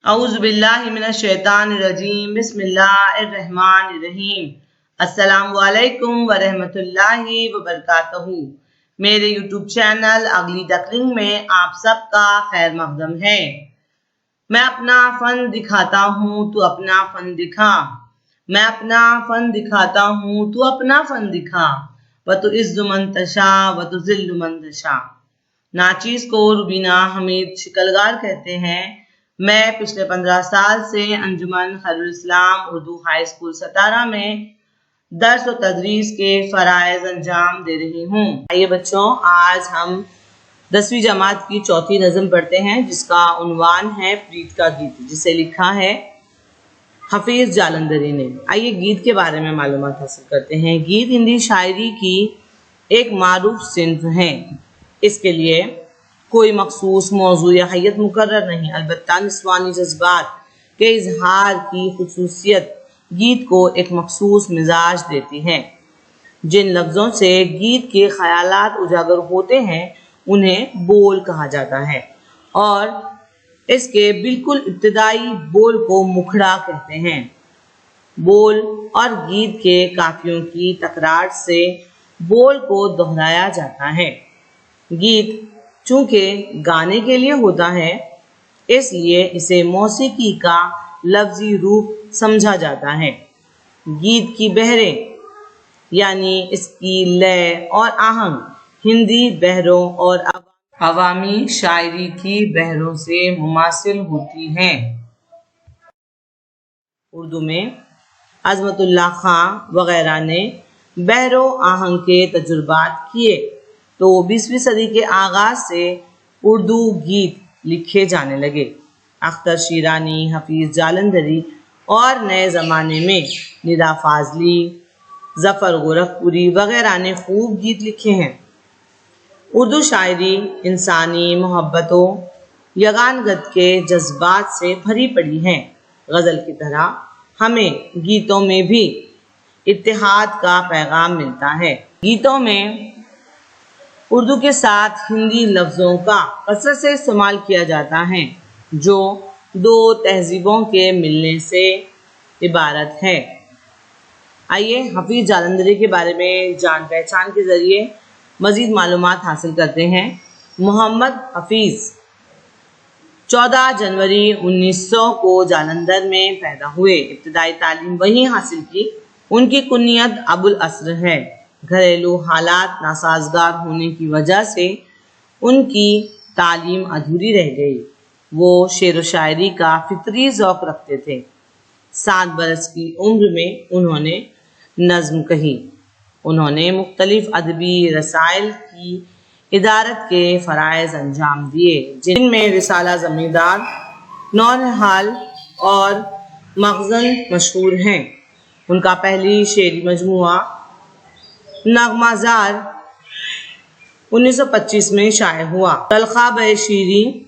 औज़ुबिल्लाहिमिनश्शैतानिर्रजीम बिस्मिल्लाहिर्रहमानिर्रहीम। अस्सलामु अलैकुम वरहमतुल्लाहि वबरकातुहू। मेरे यूट्यूब चैनल अगली डकलिंग में आप सबका खैर मकदम है। मैं अपना फन दिखाता हूँ, तू अपना फन दिखा। मैं अपना फन दिखाता हूँ, तू अपना फन दिखा। व तो इज़्ज़ु मन तशा व तो ज़िल्लु मन तशा। नाचीज़ को रुबीना हमीद शिकलगार कहते हैं। मैं पिछले 15 साल से अंजुमन खैरुल इस्लाम उर्दू हाई स्कूल सतारा में दर्स और तदरीस के फ़राइज़ अंजाम दे रही हूँ। आइए बच्चों, आज हम 10वीं जमात की चौथी नज़म पढ़ते हैं, जिसका उन्वान है प्रीत का गीत, जिसे लिखा है हफीज़ जालंधरी ने। आइए गीत के बारे में मालूमात हासिल करते हैं। गीत हिंदी शायरी की एक मारूफ सिन्फ है। इसके लिए कोई मखसूस मौजू या हैयत मुकर्रर नहीं, अलबत्ता निस्वानी जज्बात के इजहार की खुसूसियत गीत को एक मखसूस मिजाज देती है। जिन लफ्ज़ों से गीत के ख्यालात उजागर होते हैं उन्हें बोल कहा जाता है, और इसके बिल्कुल इब्तिदाई बोल को मुखड़ा कहते हैं। बोल और गीत के काफियों की तकरार से बोल को दोहराया जाता है। गीत चूंकि गाने के लिए होता है, इसलिए इसे मौसीकी का लफ्जी रूप समझा जाता है। गीत की बहरें यानी इसकी लय और आहंग हिंदी बहरों और अवामी शायरी की बहरों से मुमासिल होती हैं। उर्दू में अज़मतुल्लाह खां वगैरह ने बहरों आहंग के तजुर्बात किए, तो 20वीं सदी के आगाज से उर्दू गीत लिखे जाने लगे। अख्तर शीरानी, हफीज़ जालंधरी और नए ज़माने में निदा फाजली, ज़फ़र गोरखपुरी वगैरह ने खूब गीत लिखे हैं। उर्दू शायरी इंसानी मोहब्बतों यगानगत के जज्बात से भरी पड़ी है। गज़ल की तरह हमें गीतों में भी इत्तेहाद का पैगाम मिलता है। गीतों में उर्दू के साथ हिंदी लफ्ज़ों का कसरत से इस्तेमाल किया जाता है, जो दो तहजीबों के मिलने से इबारत है। आइए हफीज़ जालंधरी के बारे में जान पहचान के ज़रिए मज़ीद मालूमात हासिल करते हैं। मोहम्मद हफीज़ 14 जनवरी 1900 को जालंधर में पैदा हुए। इब्तिदाई तालीम वहीं हासिल की। उनकी कुनियत अबुल अस्र है। घरेलू हालात नासाजगार होने की वजह से उनकी तालीम अधूरी रह गई। वो शेर व शायरी का फितरी ज़ौक़ रखते थे। 7 बरस की उम्र में उन्होंने नज़्म कही। उन्होंने मुख्तलिफ अदबी रसाइल की इदारत के फ़राइज़ अंजाम दिए, जिनमें रिसाला ज़मींदार, नौरहाल और मग़ज़न मशहूर हैं। उनका पहली शेरी मजमुआ नगमाज़ार 1925 में शाये हुआ। तलख़ा बशीरी,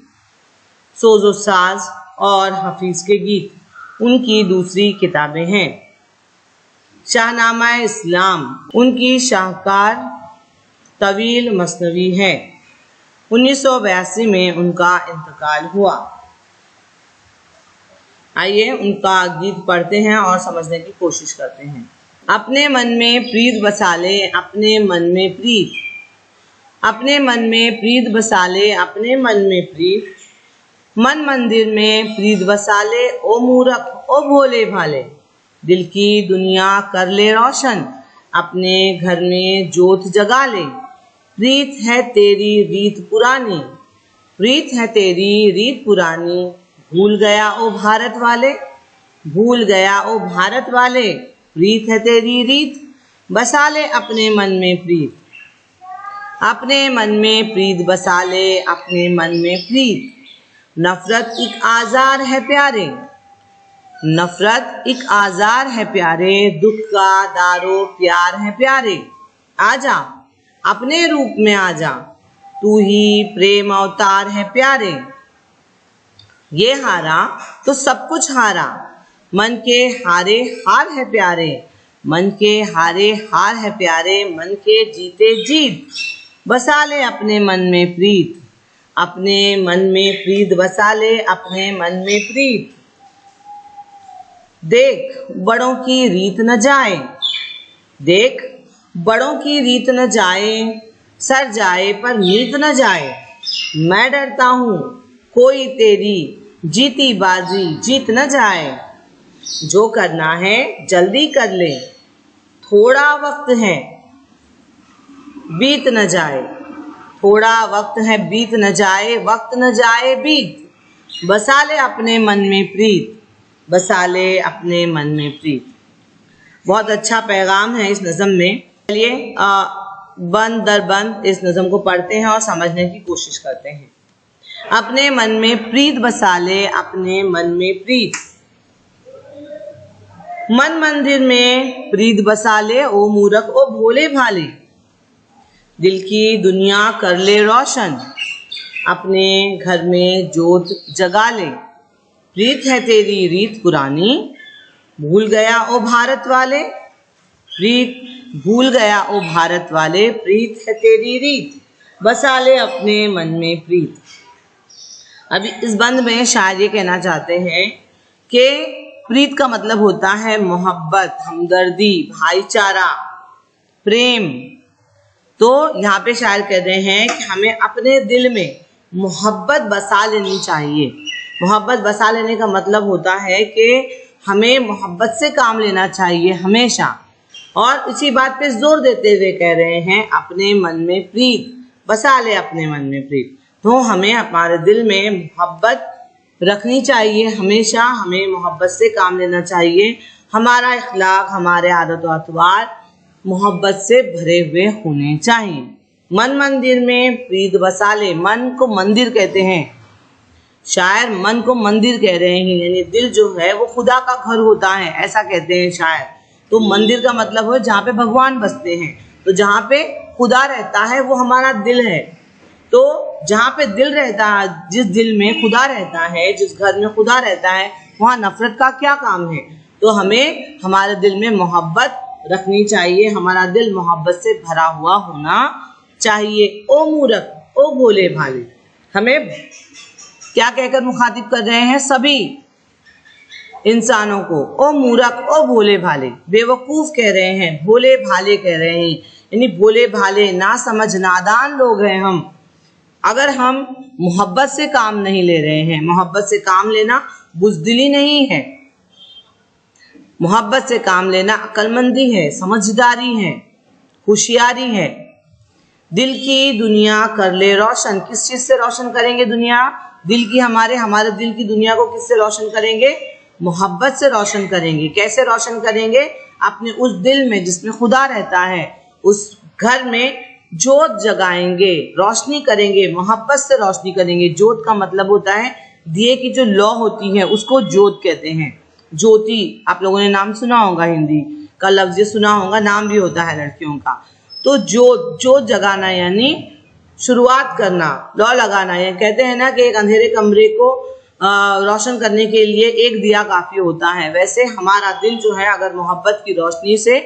सोज़ो साज और हफीज़ के गीत उनकी दूसरी किताबें हैं। शाहनामा इस्लाम उनकी शाहकार तवील मसनवी है। 1982 में उनका इंतकाल हुआ। आइए उनका गीत पढ़ते हैं और समझने की कोशिश करते हैं। अपने मन में प्रीत बसा ले, अपने मन में प्रीत, अपने मन में प्रीत बसा ले, अपने मन में प्रीत, मन मंदिर में प्रीत बसा ले, ओ मूरख ओ भोले भाले, दिल की दुनिया कर ले रोशन, अपने घर में जोत जगा ले। रीत है तेरी रीत पुरानी, रीत है तेरी रीत पुरानी, भूल गया ओ भारत वाले, भूल गया ओ भारत वाले, रीत है तेरी रीत बसा ले अपने मन में प्रीत, अपने मन में प्रीत बसा ले, अपने मन में प्रीत। नफरत एक आज़ार है प्यारे, नफरत एक आज़ार है प्यारे, दुख का दारो प्यार है प्यारे। आजा अपने रूप में आजा, तू ही प्रेम अवतार है प्यारे। ये हारा तो सब कुछ हारा, मन के हारे हार है प्यारे, मन के हारे हार है प्यारे, मन के जीते जीत बसा ले अपने मन में प्रीत, अपने मन में प्रीत बसा ले, अपने मन में प्रीत। देख बड़ों की रीत न जाए, देख बड़ों की रीत न जाए, सर जाए पर मीत न जाए। मैं डरता हूँ कोई तेरी जीती बाजी जीत न जाए। जो करना है जल्दी कर ले, थोड़ा वक्त है बीत न जाए, थोड़ा वक्त है बीत न जाए, वक्त न जाए बीत। बसा ले अपने मन में प्रीत, बसा ले अपने मन में प्रीत। बहुत अच्छा पैगाम है इस नज़म में। चलिए बंद दर बंद इस नज़म को पढ़ते हैं और समझने की कोशिश करते हैं। अपने मन में प्रीत बसा ले, अपने मन में प्रीत। मन मंदिर में प्रीत बसा ले, ओ मूरख ओ भोले भाले। दिल की दुनिया कर ले रोशन, अपने घर में जोत जगा ले। प्रीत है तेरी रीत पुरानी, भूल गया ओ भारत वाले। प्रीत भूल गया ओ भारत वाले, प्रीत है तेरी रीत, बसा ले अपने मन में प्रीत। अभी इस बंद में शायर ये कहना चाहते हैं कि प्रीत का मतलब होता है मोहब्बत, हमदर्दी, भाईचारा, प्रेम। तो यहाँ पे शायर कह रहे हैं कि हमें अपने दिल में मोहब्बत बसा लेनी चाहिए। मोहब्बत बसा लेने का मतलब होता है कि हमें मोहब्बत से काम लेना चाहिए हमेशा। और इसी बात पे जोर देते हुए कह रहे हैं अपने मन में प्रीत बसा ले, अपने मन में प्रीत। तो हमें हमारे दिल में मोहब्बत रखनी चाहिए हमेशा, हमें मोहब्बत से काम लेना चाहिए। हमारा इखलाक, हमारे आदत व अतवार मोहब्बत से भरे हुए होने चाहिए। मन मंदिर में प्रीत बसा ले, मन को मंदिर कहते हैं। शायर मन को मंदिर कह रहे हैं, यानी दिल जो है वो खुदा का घर होता है, ऐसा कहते हैं शायर। तो मंदिर का मतलब है जहाँ पे भगवान बसते हैं। तो जहाँ पे खुदा रहता है वो हमारा दिल है। तो जहाँ पे दिल रहता है, जिस दिल में खुदा रहता है, जिस घर में खुदा रहता है, वहाँ नफरत का क्या काम है। तो हमें हमारे दिल में मोहब्बत रखनी चाहिए, हमारा दिल मोहब्बत से भरा हुआ होना चाहिए। ओ मूरख ओ भोले भाले, हमें क्या कहकर मुखातिब कर रहे हैं सभी इंसानों को। ओ मूरख ओ भोले भाले, बेवकूफ कह रहे हैं, भोले भाले कह रहे हैं, यानी भोले भाले ना समझ नादान लोग हैं हम। अगर हम मोहब्बत से काम नहीं ले रहे हैं, मोहब्बत से काम लेना बुज़दिली नहीं है, मोहब्बत से काम लेना अक्लमंदी है, समझदारी है, होशियारी है। दिल की दुनिया कर ले रोशन, किस चीज से रोशन करेंगे दुनिया? दिल की हमारे दिल की दुनिया को किससे रोशन करेंगे? मोहब्बत से रोशन करेंगे। कैसे रोशन करेंगे? अपने उस दिल में जिसमें खुदा रहता है, उस घर में जोत जगाएंगे, रोशनी करेंगे, मोहब्बत से रोशनी करेंगे। जोत का मतलब होता है दिए की जो लौ होती है उसको जोत कहते हैं। ज्योति, आप लोगों ने नाम सुना होगा, हिंदी का लफ्ज सुना होगा, नाम भी होता है लड़कियों का। तो जोत जगाना यानी शुरुआत करना, लौ लगाना। ये कहते हैं ना कि एक अंधेरे कमरे को रोशन करने के लिए एक दिया काफी होता है। वैसे हमारा दिल जो है अगर मोहब्बत की रोशनी से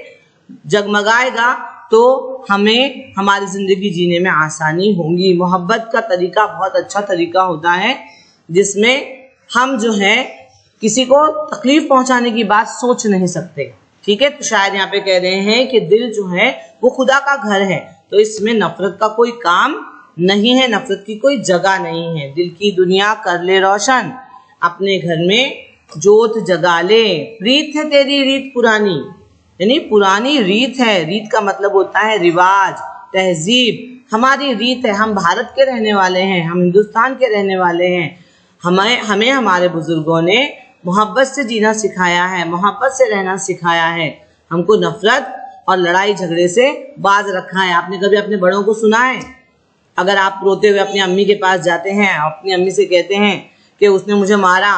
जगमगाएगा तो हमें हमारी जिंदगी जीने में आसानी होगी। मोहब्बत का तरीका बहुत अच्छा तरीका होता है जिसमें हम जो है किसी को तकलीफ पहुंचाने की बात सोच नहीं सकते। ठीक है, तो शायद यहाँ पे कह रहे हैं कि दिल जो है वो खुदा का घर है, तो इसमें नफरत का कोई काम नहीं है, नफरत की कोई जगह नहीं है। दिल की दुनिया कर ले रोशन, अपने घर में जोत जगा ले। रीत है तेरी रीत पुरानी, यानी पुरानी रीत है। रीत का मतलब होता है रिवाज, तहजीब। हमारी रीत है, हम भारत के रहने वाले हैं, हम हिंदुस्तान के रहने वाले हैं। हमें हमारे बुजुर्गों ने मोहब्बत से जीना सिखाया है, मोहब्बत से रहना सिखाया है। हमको नफरत और लड़ाई झगड़े से बाज रखा है। आपने कभी अपने बड़ों को सुना है? अगर आप रोते हुए अपनी अम्मी के पास जाते हैं, अपनी अम्मी से कहते हैं कि उसने मुझे मारा,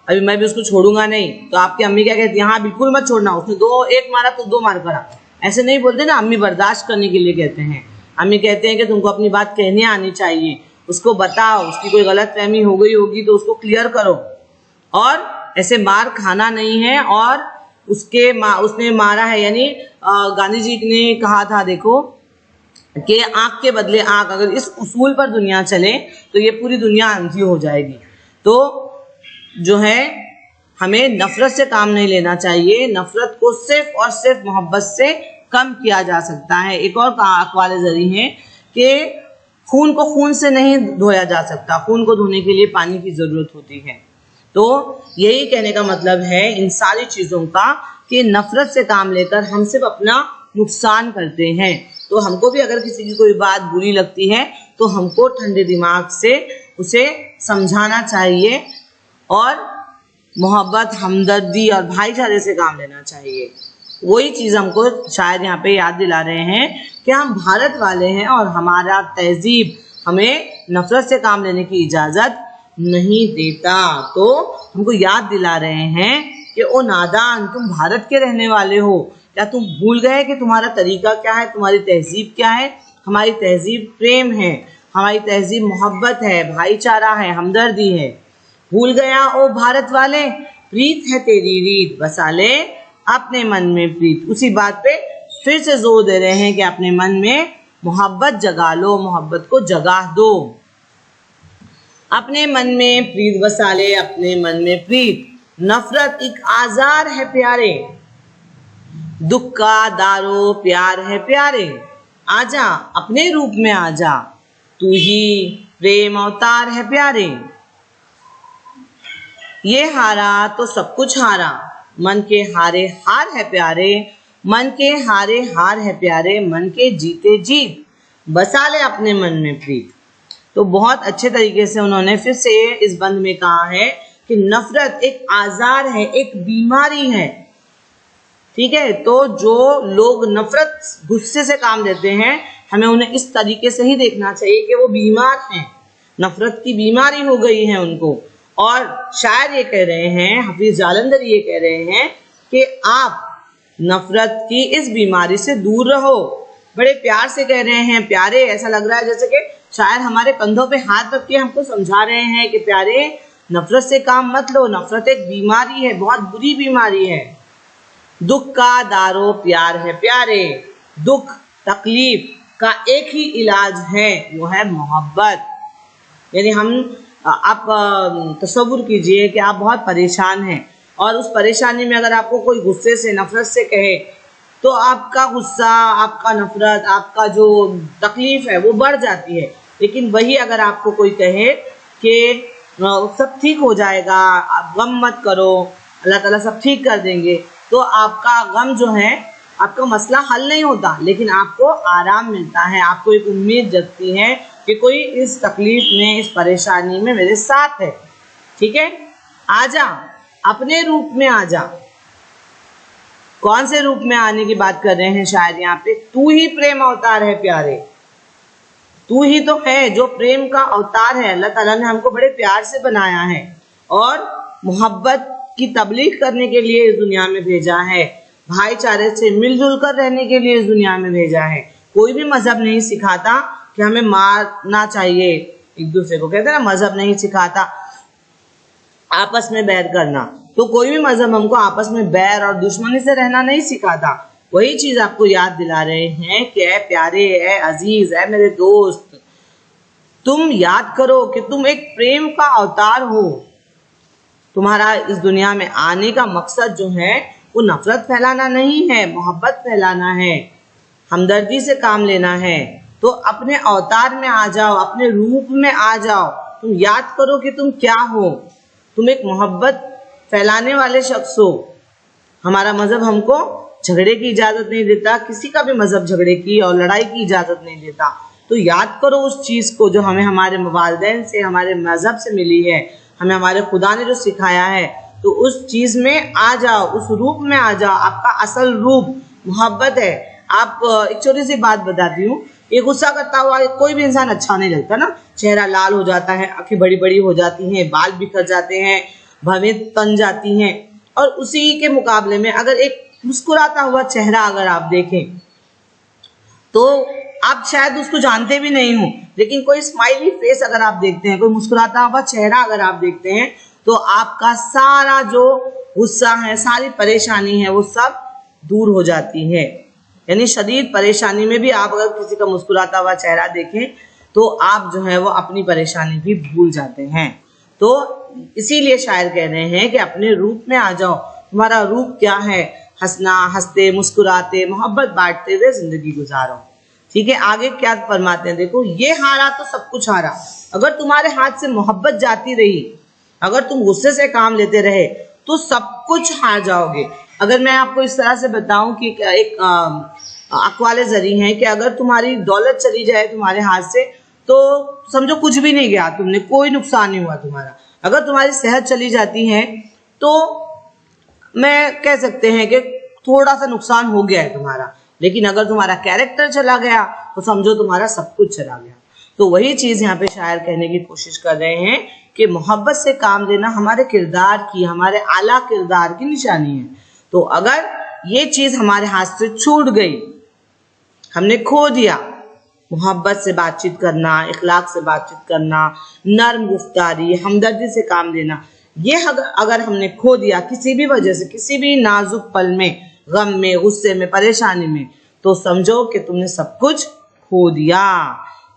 अभी मैं भी उसको छोड़ूंगा नहीं, तो आपकी अम्मी क्या कहती है? हाँ बिल्कुल मत छोड़ना, उसने एक मारा तो 2 मार करा। ऐसे नहीं बोलते ना, अम्मी बर्दाश्त करने के लिए कहते हैं। अम्मी कहते हैं कि तुमको अपनी बात कहने आनी चाहिए, उसको बताओ, उसकी कोई गलत फहमी हो गई होगी तो उसको क्लियर करो। और ऐसे मार खाना नहीं है। और उसने मारा है, यानी गांधी जी ने कहा था, देखो कि आंख के बदले आंख, अगर इस उसूल पर दुनिया चले तो ये पूरी दुनिया अंधी हो जाएगी। तो जो है हमें नफरत से काम नहीं लेना चाहिए, नफरत को सिर्फ और सिर्फ मोहब्बत से कम किया जा सकता है। एक और अक़वाल ज़री है कि खून को खून से नहीं धोया जा सकता, खून को धोने के लिए पानी की ज़रूरत होती है। तो यही कहने का मतलब है इन सारी चीज़ों का कि नफरत से काम लेकर हम सिर्फ अपना नुकसान करते हैं। तो हमको भी अगर किसी की कोई बात बुरी लगती है तो हमको ठंडे दिमाग से उसे समझाना चाहिए और मोहब्बत, हमदर्दी और भाईचारे से काम लेना चाहिए। वही चीज़ हमको शायद यहाँ पे याद दिला रहे हैं कि हम भारत वाले हैं और हमारा तहजीब हमें नफरत से काम लेने की इजाज़त नहीं देता। तो हमको याद दिला रहे हैं कि ओ नादान, तुम भारत के रहने वाले हो, क्या तुम भूल गए कि तुम्हारा तरीका क्या है, तुम्हारी तहजीब क्या है? हमारी तहजीब प्रेम है, हमारी तहजीब मोहब्बत है, भाईचारा है, हमदर्दी है। भूल गया ओ भारत वाले, प्रीत है तेरी रीत, बसा ले अपने मन में प्रीत। उसी बात पे फिर से जोर दे रहे हैं कि अपने मन में मोहब्बत जगा लो, मोहब्बत को जगा दो। अपने मन में प्रीत बसा ले, अपने मन में प्रीत। नफरत एक आजार है प्यारे, दुख का दारो प्यार है प्यारे। आजा अपने रूप में आजा, तू ही प्रेम अवतार है प्यारे। ये हारा तो सब कुछ हारा, मन के हारे हार है प्यारे, मन के हारे हार है प्यारे, मन के जीते जीत, बसा ले अपने मन में प्रीत। तो बहुत अच्छे तरीके से उन्होंने फिर से इस बंद में कहा है कि नफरत एक आजार है, एक बीमारी है। ठीक है, तो जो लोग नफरत, गुस्से से काम लेते हैं, हमें उन्हें इस तरीके से ही देखना चाहिए कि वो बीमार हैं, नफरत की बीमारी हो गई है उनको। और शायर ये कह रहे हैं, हफीज जालंधर ये कह रहे हैं कि आप नफरत की इस बीमारी से दूर रहो। बड़े प्यार से कह रहे हैं, प्यारे, ऐसा लग रहा है जैसे कि शायर हमारे कंधों पे हाथ रख के हमको समझा रहे हैं कि प्यारे, नफरत से काम मत लो, नफरत एक बीमारी है, बहुत बुरी बीमारी है। दुख का दारो प्यार है प्यारे, दुख तकलीफ का एक ही इलाज है, वो है मोहब्बत। यानी आप तसव्वुर कीजिए कि आप बहुत परेशान हैं और उस परेशानी में अगर आपको कोई गुस्से से, नफरत से कहे तो आपका गुस्सा, आपका नफरत, आपका जो तकलीफ है वो बढ़ जाती है। लेकिन वही अगर आपको कोई कहे कि सब ठीक हो जाएगा, आप गम मत करो, अल्लाह ताला सब ठीक कर देंगे, तो आपका गम जो है, आपका मसला हल नहीं होता, लेकिन आपको आराम मिलता है, आपको एक उम्मीद जगती है कि कोई इस तकलीफ में, इस परेशानी में मेरे साथ है। ठीक है, आजा अपने रूप में आजा। कौन से रूप में आने की बात कर रहे हैं शायद यहाँ पे? तू ही प्रेम अवतार है प्यारे, तू ही तो है जो प्रेम का अवतार है। अल्लाह ताला ने हमको बड़े प्यार से बनाया है और मोहब्बत की तबलीग करने के लिए इस दुनिया में भेजा है, भाईचारे से मिलजुल कर रहने के लिए इस दुनिया में भेजा है। कोई भी मजहब नहीं सिखाता कि हमें मारना चाहिए एक दूसरे को, कहते हैं ना, मजहब नहीं सिखाता आपस में बैर करना। तो कोई भी मजहब हमको आपस में बैर और दुश्मनी से रहना नहीं सिखाता। वही चीज आपको याद दिला रहे हैं कि ऐ प्यारे, ऐ अजीज, ऐ मेरे दोस्त, तुम याद करो कि तुम एक प्रेम का अवतार हो। तुम्हारा इस दुनिया में आने का मकसद जो है वो नफरत फैलाना नहीं है, मोहब्बत फैलाना है, हमदर्दी से काम लेना है। तो अपने अवतार में आ जाओ, अपने रूप में आ जाओ। तुम याद करो कि तुम क्या हो, तुम एक मोहब्बत फैलाने वाले शख्स हो। हमारा मजहब हमको झगड़े की इजाज़त नहीं देता, किसी का भी मजहब झगड़े की और लड़ाई की इजाज़त नहीं देता। तो याद करो उस चीज़ को जो हमें हमारे वालिदैन से, हमारे मजहब से मिली है, हमें हमारे खुदा ने जो सिखाया है। तो उस चीज़ में आ जाओ, उस रूप में आ जाओ। आपका असल रूप मोहब्बत है। आप एक छोटी सी बात बताती हूँ, ये गुस्सा करता हुआ कोई भी इंसान अच्छा नहीं लगता ना। चेहरा लाल हो जाता है, आंखें बड़ी बड़ी हो जाती हैं, बाल बिखर जाते हैं, भवें तन जाती हैं। और उसी के मुकाबले में अगर एक मुस्कुराता हुआ चेहरा अगर आप देखें तो आप शायद उसको जानते भी नहीं हो, लेकिन कोई स्माइली फेस अगर आप देखते हैं, कोई मुस्कुराता हुआ चेहरा अगर आप देखते हैं, तो आपका सारा जो गुस्सा है, सारी परेशानी है, वो सब दूर हो जाती है। यानी शदीद परेशानी में भी आप अगर किसी का मुस्कुराता हुआ चेहरा देखें तो आप जो है वो अपनी परेशानी भी भूल जाते हैं। तो इसीलिए शायर कह रहे हैं कि अपने रूप में आ जाओ। तुम्हारा रूप क्या है? हंसना, हंसते मुस्कुराते मोहब्बत बांटते हुए जिंदगी गुजारो। ठीक है, आगे क्या फरमाते हैं देखो, ये हारा तो सब कुछ हारा। अगर तुम्हारे हाथ से मोहब्बत जाती रही, अगर तुम गुस्से से काम लेते रहे तो सब कुछ हार जाओगे। अगर मैं आपको इस तरह से बताऊं कि एक अक़वाले ज़री हैं कि अगर तुम्हारी दौलत चली जाए तुम्हारे हाथ से तो समझो कुछ भी नहीं गया, तुमने कोई नुकसान नहीं हुआ तुम्हारा। अगर तुम्हारी सेहत चली जाती है तो मैं कह सकते हैं कि थोड़ा सा नुकसान हो गया है तुम्हारा, लेकिन अगर तुम्हारा कैरेक्टर चला गया तो समझो तुम्हारा सब कुछ चला गया। तो वही चीज यहाँ पे शायर कहने की कोशिश कर रहे हैं कि मोहब्बत से काम लेना हमारे किरदार की, हमारे आला किरदार की निशानी है। तो अगर ये चीज हमारे हाथ से छूट गई, हमने खो दिया, मोहब्बत से बातचीत करना, इखलाक से बातचीत करना, नर्म गुफ्तारी, हमदर्दी से काम लेना, ये अगर हमने खो दिया किसी भी वजह से, किसी भी नाजुक पल में, गम में, गुस्से में, परेशानी में, तो समझो कि तुमने सब कुछ खो दिया।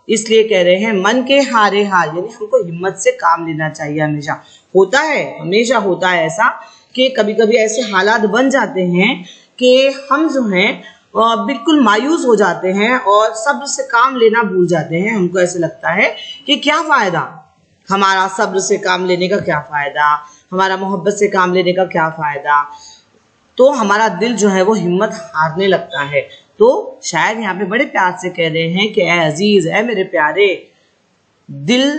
इसलिए कह रहे हैं मन के हारे हार, यानी हमको हिम्मत से काम लेना चाहिए। हमेशा होता है, हमेशा होता है ऐसा कि कभी कभी ऐसे हालात बन जाते हैं कि हम जो हैं बिल्कुल मायूस हो जाते हैं और सब्र से काम लेना भूल जाते हैं। हमको ऐसे लगता है कि क्या फायदा, हमारा सब्र से काम लेने का क्या फायदा, हमारा मोहब्बत से काम लेने का क्या फायदा। तो हमारा दिल जो है वो हिम्मत हारने लगता है। तो शायद यहाँ पे बड़े प्यार से कह रहे हैं कि ऐ अजीज, ऐ मेरे प्यारे, दिल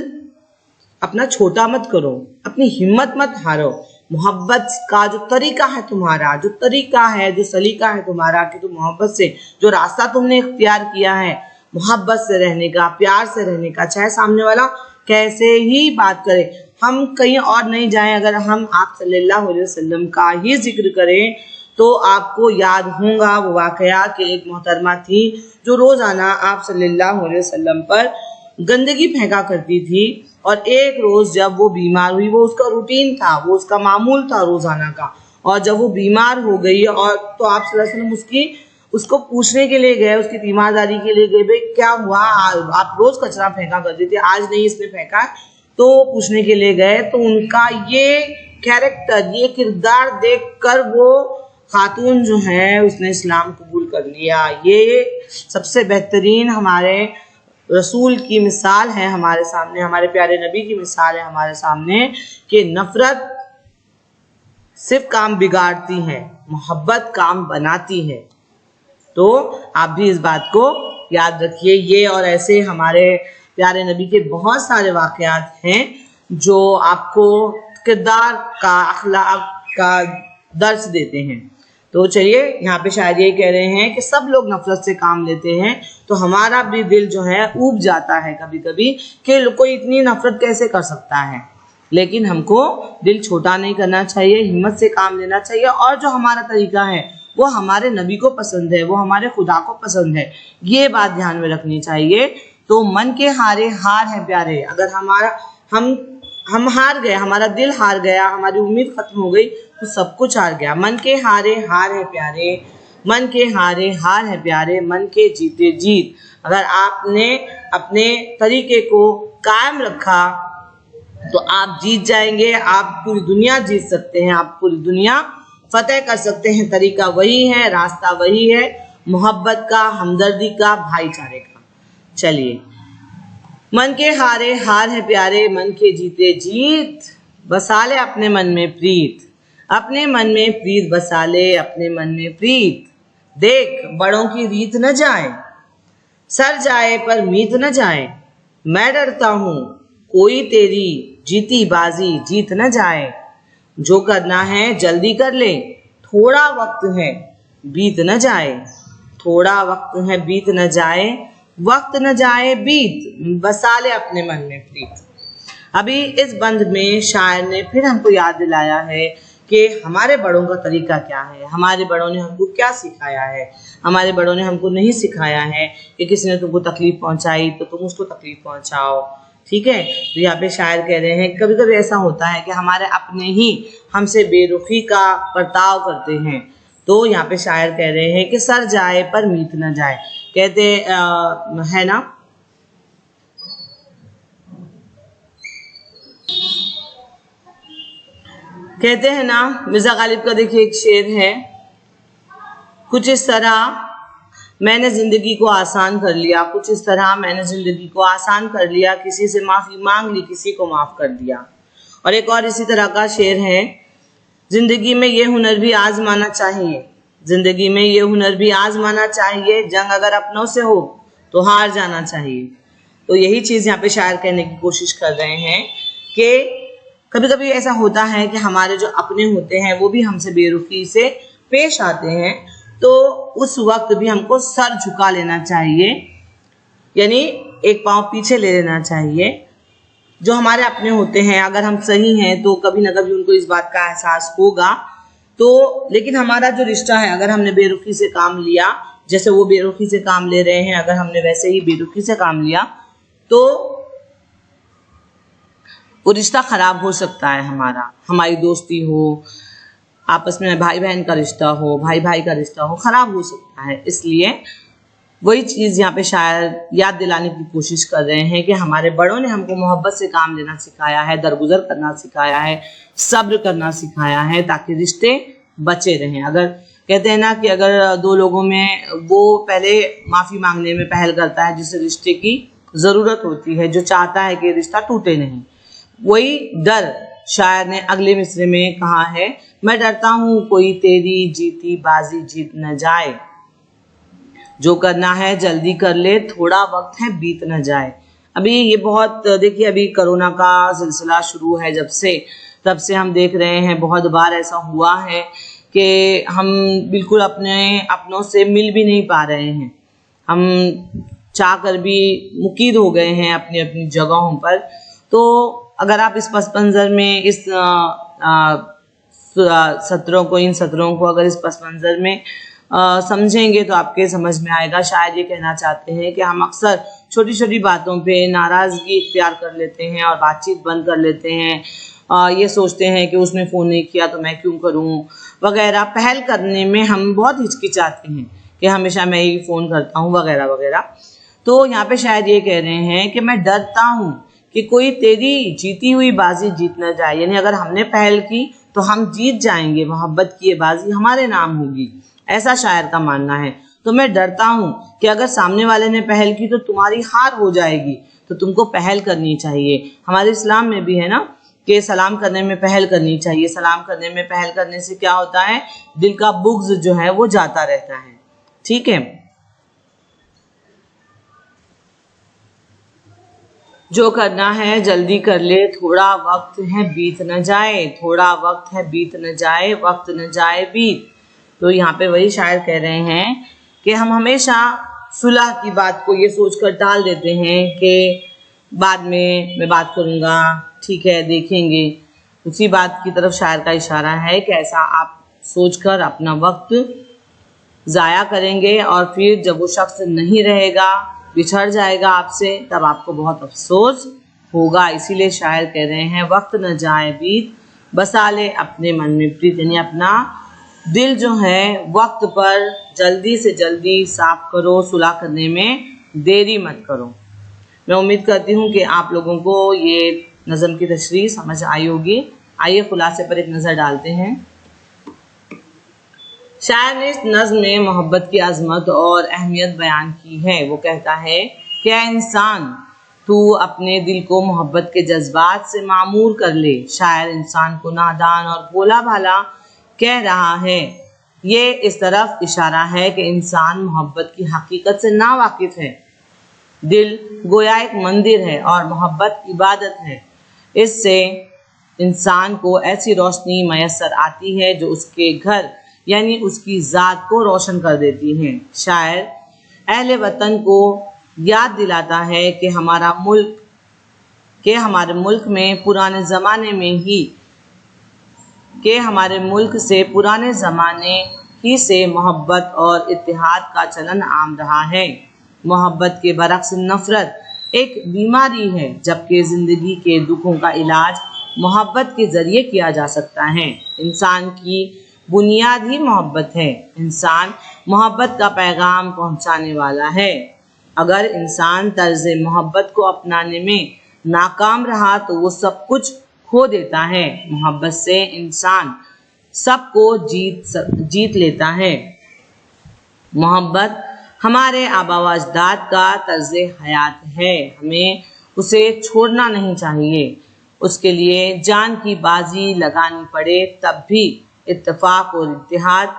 अपना छोटा मत करो, अपनी हिम्मत मत हारो। मोहब्बत का जो तरीका है तुम्हारा, जो तरीका है, जो सलीका है तुम्हारा कि तुम मोहब्बत से, जो रास्ता तुमने इख्तियार किया है मोहब्बत से रहने का, प्यार से रहने का, चाहे सामने वाला कैसे ही बात करे, हम कहीं और नहीं जाएं, अगर हम आप सल्लल्लाहु अलैहि वसल्लम का ही जिक्र करें तो आपको याद होगा वो वाकया कि एक मोहतरमा थी जो रोजाना आप सल्लल्लाहु अलैहि वसल्लम पर गंदगी फेंका करती थी। और एक रोज जब वो बीमार हुई, वो उसका रूटीन था, वो उसका मामूल था रोजाना का, और जब वो बीमार हो गई और तो आप सल्लल्लाहु अलैहि वसल्लम उसको पूछने के लिए गए, उसकी तीमारदारी के लिए गए, भाई क्या हुआ, आप रोज कचरा फेंका करती थी, आज नहीं इसने फेंका। तो पूछने के लिए गए तो उनका ये कैरेक्टर, ये किरदार देखकर वो खातून जो है उसने इस्लाम कबूल कर लिया। ये सबसे बेहतरीन हमारे रसूल की मिसाल है हमारे सामने, हमारे प्यारे नबी की मिसाल है हमारे सामने कि नफरत सिर्फ काम बिगाड़ती है, मोहब्बत काम बनाती है। तो आप भी इस बात को याद रखिए। ये और ऐसे हमारे प्यारे नबी के बहुत सारे वाकयात हैं जो आपको किरदार का, अखलाक का दर्स देते हैं। तो चलिए, यहाँ पे शायद ये कह रहे हैं कि सब लोग नफरत से काम लेते हैं तो हमारा भी दिल जो है ऊब जाता है कभी कभी कि कोई इतनी नफरत कैसे कर सकता है। लेकिन हमको दिल छोटा नहीं करना चाहिए, हिम्मत से काम लेना चाहिए, और जो हमारा तरीका है वो हमारे नबी को पसंद है, वो हमारे खुदा को पसंद है, ये बात ध्यान में रखनी चाहिए। तो मन के हारे हार है प्यारे। अगर हमारा हम हार गए, हमारा दिल हार गया, हमारी उम्मीद खत्म हो गई तो सब कुछ हार गया। मन के हारे हार है प्यारे, मन के हारे हार है प्यारे, मन के जीते जीत। अगर आपने अपने तरीके को कायम रखा तो आप जीत जाएंगे, आप पूरी दुनिया जीत सकते हैं, आप पूरी दुनिया फतेह कर सकते हैं। तरीका वही है, रास्ता वही है, मोहब्बत का, हमदर्दी का, भाईचारे का। चलिए, मन के हारे हार है प्यारे, मन के जीते जीत, बसा ले अपने मन में प्रीत, अपने मन में प्रीत बसा ले, अपने मन में प्रीत। देख बड़ों की रीत न जाए, सर जाए पर मीत न जाए, मैं डरता हूँ कोई तेरी जीती बाजी जीत न जाए। जो करना है जल्दी कर ले, थोड़ा वक्त है बीत न जाए, थोड़ा वक्त है बीत न जाए, वक्त न जाए बीत, बसा ले अपने मन में प्रीत। अभी इस बंद में शायर ने फिर हमको याद दिलाया है कि हमारे बड़ों का तरीका क्या है, हमारे बड़ों ने हमको क्या सिखाया है। हमारे बड़ों ने हमको नहीं सिखाया है कि किसी ने तुमको तकलीफ पहुंचाई तो तुम उसको तकलीफ पहुंचाओ। ठीक है, तो यहाँ पे शायर कह रहे हैं कभी कभी ऐसा होता है कि हमारे अपने ही हमसे बेरुखी का बर्ताव करते हैं, तो यहाँ पे शायर कह रहे हैं कि सर जाए पर मीत न जाए, कहते है ना, कहते हैं ना, मिर्जा गालिब का देखिए एक शेर है, कुछ इस तरह मैंने जिंदगी को आसान कर लिया, कुछ इस तरह मैंने जिंदगी को आसान कर लिया, किसी से माफी मांग ली, किसी को माफ कर दिया। और एक और इसी तरह का शेर है, जिंदगी में ये हुनर भी आजमाना चाहिए, जिंदगी में ये हुनर भी आजमाना चाहिए, जंग अगर अपनों से हो तो हार जाना चाहिए। तो यही चीज यहाँ पे शायर कहने की कोशिश कर रहे हैं कि कभी कभी ऐसा होता है कि हमारे जो अपने होते हैं वो भी हमसे बेरुखी से पेश आते हैं, तो उस वक्त भी हमको सर झुका लेना चाहिए, यानी एक पांव पीछे ले लेना चाहिए। जो हमारे अपने होते हैं अगर हम सही हैं तो कभी ना कभी उनको इस बात का एहसास होगा। तो लेकिन हमारा जो रिश्ता है, अगर हमने बेरुखी से काम लिया, जैसे वो बेरुखी से काम ले रहे हैं, अगर हमने वैसे ही बेरुखी से काम लिया तो वो रिश्ता खराब हो सकता है। हमारी दोस्ती हो, आपस में भाई बहन का रिश्ता हो, भाई भाई का रिश्ता हो, खराब हो सकता है। इसलिए वही चीज यहाँ पे शायर याद दिलाने की कोशिश कर रहे हैं कि हमारे बड़ों ने हमको मोहब्बत से काम लेना सिखाया है, दरगुजर करना सिखाया है, सब्र करना सिखाया है, ताकि रिश्ते बचे रहें। अगर कहते हैं ना कि अगर दो लोगों में वो पहले माफी मांगने में पहल करता है जिसे रिश्ते की जरूरत होती है, जो चाहता है कि रिश्ता टूटे नहीं, वही डर शायर ने अगले मिसरे में कहा है, मैं डरता हूं कोई तेरी जीती बाजी जीत न जाए, जो करना है जल्दी कर ले, थोड़ा वक्त है बीत न जाए। अभी ये बहुत देखिए, अभी कोरोना का सिलसिला शुरू है तब से हम देख रहे हैं बहुत बार ऐसा हुआ है कि हम बिल्कुल अपनों से मिल भी नहीं पा रहे हैं, हम चाह कर भी मुकीद हो गए हैं अपनी अपनी जगहों पर। तो अगर आप इस पस मंज़र में इस इन सत्रों को अगर इस पस मंज़र में समझेंगे तो आपके समझ में आएगा। शायद ये कहना चाहते हैं कि हम अक्सर छोटी छोटी बातों पे नाराज़गी इख्तियार कर लेते हैं और बातचीत बंद कर लेते हैं, ये सोचते हैं कि उसने फ़ोन नहीं किया तो मैं क्यों करूं वगैरह। पहल करने में हम बहुत हिचकिचाते हैं कि हमेशा मैं ही फ़ोन करता हूं वगैरह वगैरह। तो यहाँ पे शायद ये कह रहे हैं कि मैं डरता हूँ कि कोई तेरी जीती हुई बाजी जीत न जाए, यानी अगर हमने पहल की तो हम जीत जाएंगे, मोहब्बत की ये बाजी हमारे नाम होगी, ऐसा शायर का मानना है। तो मैं डरता हूँ कि अगर सामने वाले ने पहल की तो तुम्हारी हार हो जाएगी, तो तुमको पहल करनी चाहिए। हमारे इस्लाम में भी है ना कि सलाम करने में पहल करनी चाहिए। सलाम करने में पहल करने से क्या होता है, दिल का बुग़्ज़ जो है वो जाता रहता है। ठीक है, जो करना है जल्दी कर ले, थोड़ा वक्त है बीत न जाए, थोड़ा वक्त है बीत न जाए, वक्त न जाए बीत। तो यहाँ पे वही शायर कह रहे हैं कि हम हमेशा सुलह की बात को ये सोचकर टाल देते हैं कि बाद में मैं बात करूँगा, ठीक है देखेंगे। उसी बात की तरफ शायर का इशारा है कि ऐसा आप सोचकर अपना वक्त ज़ाया करेंगे और फिर जब वो शख्स नहीं रहेगा, बिछड़ जाएगा आपसे, तब आपको बहुत अफसोस होगा। इसीलिए शायर कह रहे हैं वक्त न जाए बीत, बसा ले अपने मन में प्रीत, यानी अपना दिल जो है वक्त पर जल्दी से जल्दी साफ करो, सुलह करने में देरी मत करो। मैं उम्मीद करती हूँ कि आप लोगों को ये नज़म की तशरीह समझ आई होगी। आइए खुलासे पर एक नज़र डालते हैं। शायर ने इस नज़्म में मोहब्बत की अजमत और अहमियत बयान की है। वो कहता है कि ऐ इंसान, तू अपने दिल को मोहब्बत के जज्बात से मामूर कर ले। शायर इंसान को नादान और भोला भाला कह रहा है। ये इस तरफ इशारा है कि इंसान मोहब्बत की हकीकत से नावाकिफ है। दिल गोया एक मंदिर है और मोहब्बत इबादत है। इससे इंसान को ऐसी रोशनी मैसर आती है जो उसके घर यानी उसकी ज़ात को रोशन कर देती है। शायर अहले वतन को याद दिलाता है कि हमारे मुल्क में पुराने ज़माने ही से मोहब्बत और इत्तेहाद का चलन आम रहा है। मोहब्बत के बरक्स नफ़रत एक बीमारी है, जबकि ज़िंदगी के दुखों का इलाज मोहब्बत के ज़रिए किया जा सकता है। इंसान की बुनियाद ही मोहब्बत है। इंसान मोहब्बत का पैगाम पहुंचाने वाला है। अगर इंसान तर्ज मोहब्बत को अपनाने में नाकाम रहा तो वो सब कुछ खो देता है। मोहब्बत से इंसान सबको जीत लेता है। मोहब्बत हमारे आबा व अजदाद का तर्ज हयात है। हमें उसे छोड़ना नहीं चाहिए। उसके लिए जान की बाजी लगानी पड़े तब भी इत्तेफाक और इत्तेहाद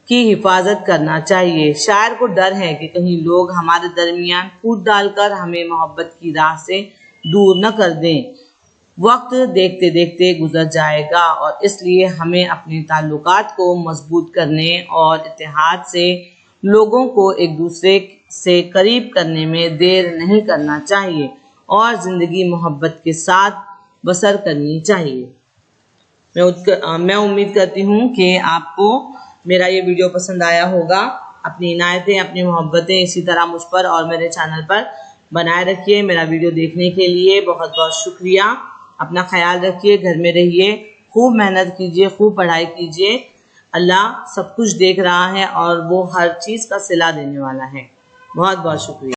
की हिफाजत करना चाहिए। शायर को डर है कि कहीं लोग हमारे दरमियान फूट डालकर हमें मोहब्बत की राह से दूर न कर दें। वक्त देखते देखते गुजर जाएगा और इसलिए हमें अपने ताल्लुकात को मजबूत करने और इत्तेहाद से लोगों को एक दूसरे से करीब करने में देर नहीं करना चाहिए और ज़िंदगी मोहब्बत के साथ बसर करनी चाहिए। मैं उम्मीद करती हूँ कि आपको मेरा ये वीडियो पसंद आया होगा। अपनी इनायतें, अपनी मोहब्बतें इसी तरह मुझ पर और मेरे चैनल पर बनाए रखिए। मेरा वीडियो देखने के लिए बहुत बहुत शुक्रिया। अपना ख्याल रखिए, घर में रहिए, खूब मेहनत कीजिए, खूब पढ़ाई कीजिए। अल्लाह सब कुछ देख रहा है और वो हर चीज़ का सिला देने वाला है। बहुत बहुत शुक्रिया।